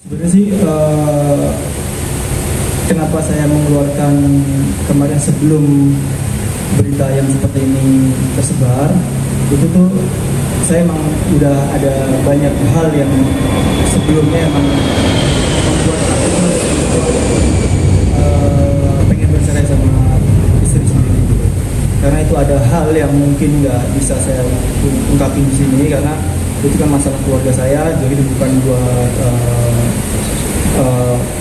Sebenarnya sih kenapa saya mengeluarkan kemarin sebelum berita yang seperti ini tersebar, itu tuh saya emang udah ada banyak hal yang sebelumnya emang membuat aku pengen bercerai sama istri sendiri gitu. Karena itu ada hal yang mungkin nggak bisa saya ungkapin di sini karena itu kan masalah keluarga saya, jadi bukan buat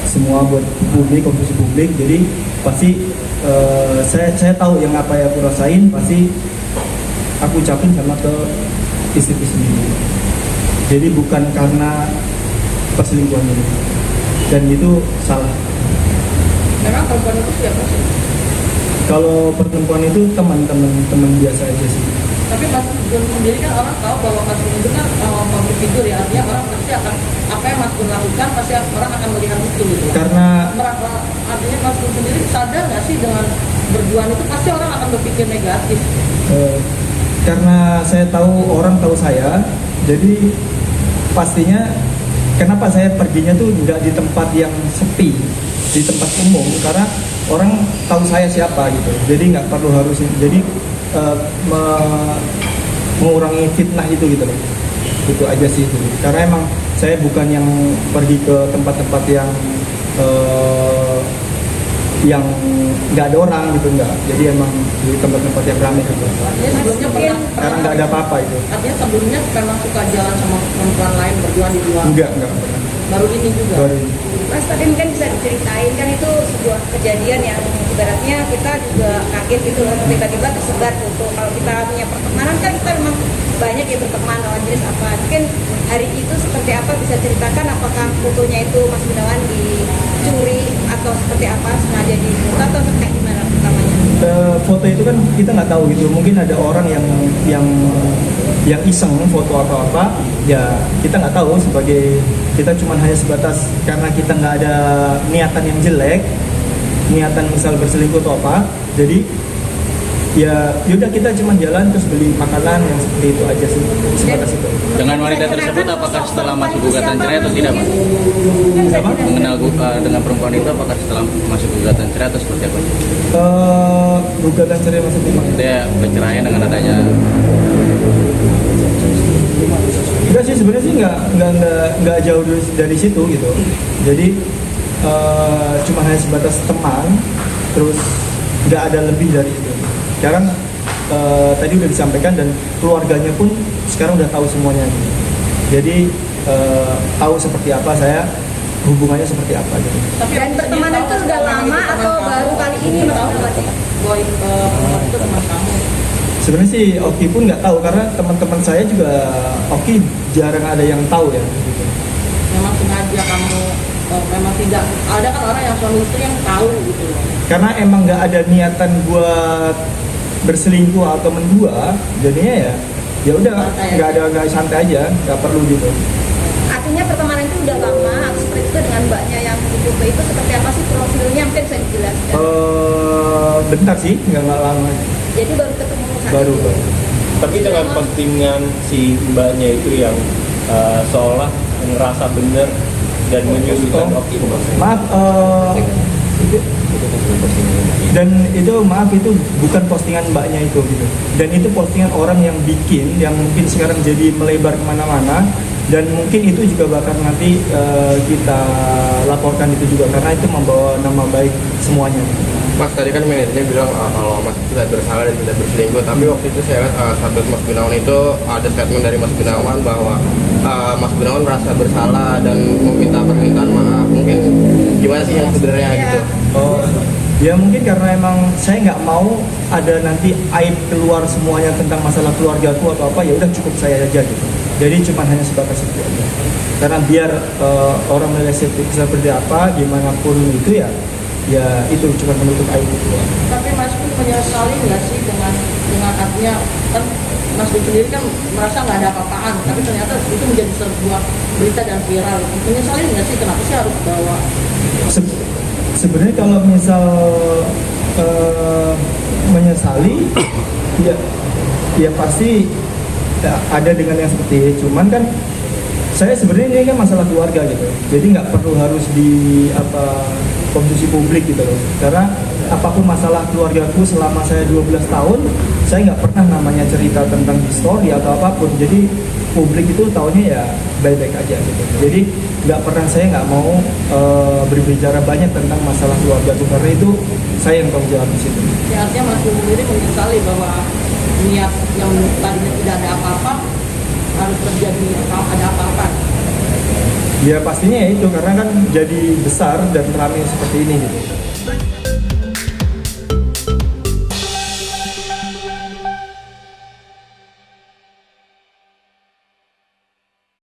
semua buat publik, konsumsi publik. Jadi pasti saya tahu yang apa yang aku rasain pasti aku ucapin sama ke istriku sendiri. Jadi bukan karena perselingkuhan ini, dan itu salah. Memang perempuan itu siapa sih? Kalau perempuan itu teman biasa aja sih. Tapi Mas Gun sendiri kan orang tahu bahwa Mas Gun itu kan public figure ya, artinya orang pasti akan apa yang Mas Gun lakukan pasti orang akan melihat itu gitu. Karena artinya Mas Gun sendiri sadar nggak sih dengan berjuang itu pasti orang akan berpikir negatif. Karena saya tahu orang tahu saya, jadi pastinya kenapa saya perginya tuh nggak di tempat yang sepi, di tempat umum, karena orang tahu saya siapa gitu. Jadi nggak perlu harus jadi mengurangi fitnah itu gitu loh. Itu aja sih itu. Karena emang saya bukan yang pergi ke tempat-tempat yang nggak ada orang gitu, enggak. Jadi emang di tempat-tempat yang ramai gitu. Artinya sebelumnya Karena nggak ada apa-apa itu. Artinya sebelumnya memang suka jalan sama perempuan lain berjuang di luar. Enggak pernah. Baru ini juga. Baru ini. Mas, tapi mungkin bisa diceritain, kan itu sebuah kejadian yang ibaratnya kita juga kaget gitu loh, tiba-tiba tersebar foto. Kalau kita punya pertemanan kan kita memang banyak ya berteman lawan jenis apa. Mungkin hari itu seperti apa, bisa ceritakan apakah fotonya itu Mas Gunawan dicuri atau seperti apa, sengaja difoto atau kayak gimana pertamanya? Foto itu kan kita nggak tahu gitu, mungkin ada orang yang iseng foto atau apa, ya kita nggak tahu. Sebagai kita cuma hanya sebatas karena kita nggak ada niatan yang jelek, niatan misal berselingkuh atau apa, jadi ya yaudah kita cuma jalan terus beli makanan yang seperti itu aja sih, sebatas itu. Dengan wanita tersebut apakah setelah masuk gugatan cerai atau tidak, Mas? Apa? Mengenal dengan perempuan itu apakah setelah masuk gugatan cerai atau seperti apa? Gugatan cerai maksudnya gimana? Dia perceraian dengan adanya. Enggak sih, sebenarnya sih nggak jauh dari situ gitu. Jadi cuma hanya sebatas teman, terus nggak ada lebih dari itu. Sekarang tadi udah disampaikan dan keluarganya pun sekarang udah tahu semuanya gitu. Jadi tahu seperti apa saya, hubungannya seperti apa gitu. Tapi Dan pertemanan itu udah lama atau baru kali ini Mas Gunawan? Bahwa perempuan itu teman kamu. Sebenarnya sih Oki pun nggak tahu karena teman-teman saya juga Oki jarang ada yang tahu ya. Gitu. Memang sengaja kamu memang tidak ada kan orang yang suami istri yang tahu gitu loh. Karena emang nggak ada niatan buat berselingkuh atau mendua, jadinya ya udah nggak santai aja, nggak perlu gitu. Artinya pertemanan itu udah lama, seperti itu dengan mbaknya yang di foto itu seperti apa sih profilnya, mungkin bisa dijelaskan? Bentar sih, nggak lama. Jadi baru ketemu saat Baru. itu. Tapi dengan postingan si mbaknya itu yang seolah ngerasa bener dan menyudutkan Oki. Maaf, dan itu maaf itu bukan postingan mbaknya itu gitu. Dan itu postingan orang yang bikin, yang mungkin sekarang jadi melebar kemana-mana. Dan mungkin itu juga bakal nanti kita laporkan itu juga karena itu membawa nama baik semuanya. Mas, tadi kan manajernya bilang kalau Mas itu tidak bersalah dan tidak berselingkuh, tapi waktu itu saya lihat status Mas Gunawan itu ada statement dari Mas Gunawan bahwa Mas Gunawan merasa bersalah dan meminta permintaan maaf. Mungkin gimana sih yang sebenarnya gitu? Ya mungkin karena emang saya nggak mau ada nanti aib keluar semuanya tentang masalah keluargaku atau apa, ya udah cukup saya aja gitu. Jadi cuma hanya sebatas itu aja. Karena biar orang melihat seperti apa, gimana pun itu ya itu cuma menutup aib itu. Tapi Mas Gun menyesali nggak sih dengan artinya kan Mas Gun sendiri kan merasa nggak ada apa-apaan, tapi ternyata itu menjadi sebuah berita dan viral. Menyesali nggak sih kenapa sih harus bawa? Sebenarnya kalau misal menyesali, ya pasti ya, ada dengan yang seperti ini. Cuman kan saya sebenarnya ini kan masalah keluarga gitu, jadi nggak perlu harus di konsumsi publik gitu loh. Karena apapun masalah keluargaku selama saya 12 tahun, saya nggak pernah namanya cerita tentang histori atau apapun. Jadi publik itu taunya ya baik-baik aja gitu. Jadi saya nggak mau berbicara banyak tentang masalah keluarga itu, karena itu saya yang tanggung jawab di situ. Ya, artinya Mas Gun sendiri menyesali bahwa niat yang tadinya tidak ada apa-apa harus terjadi ada apa-apa. Ya pastinya ya itu, karena kan jadi besar dan ramai seperti ini gitu.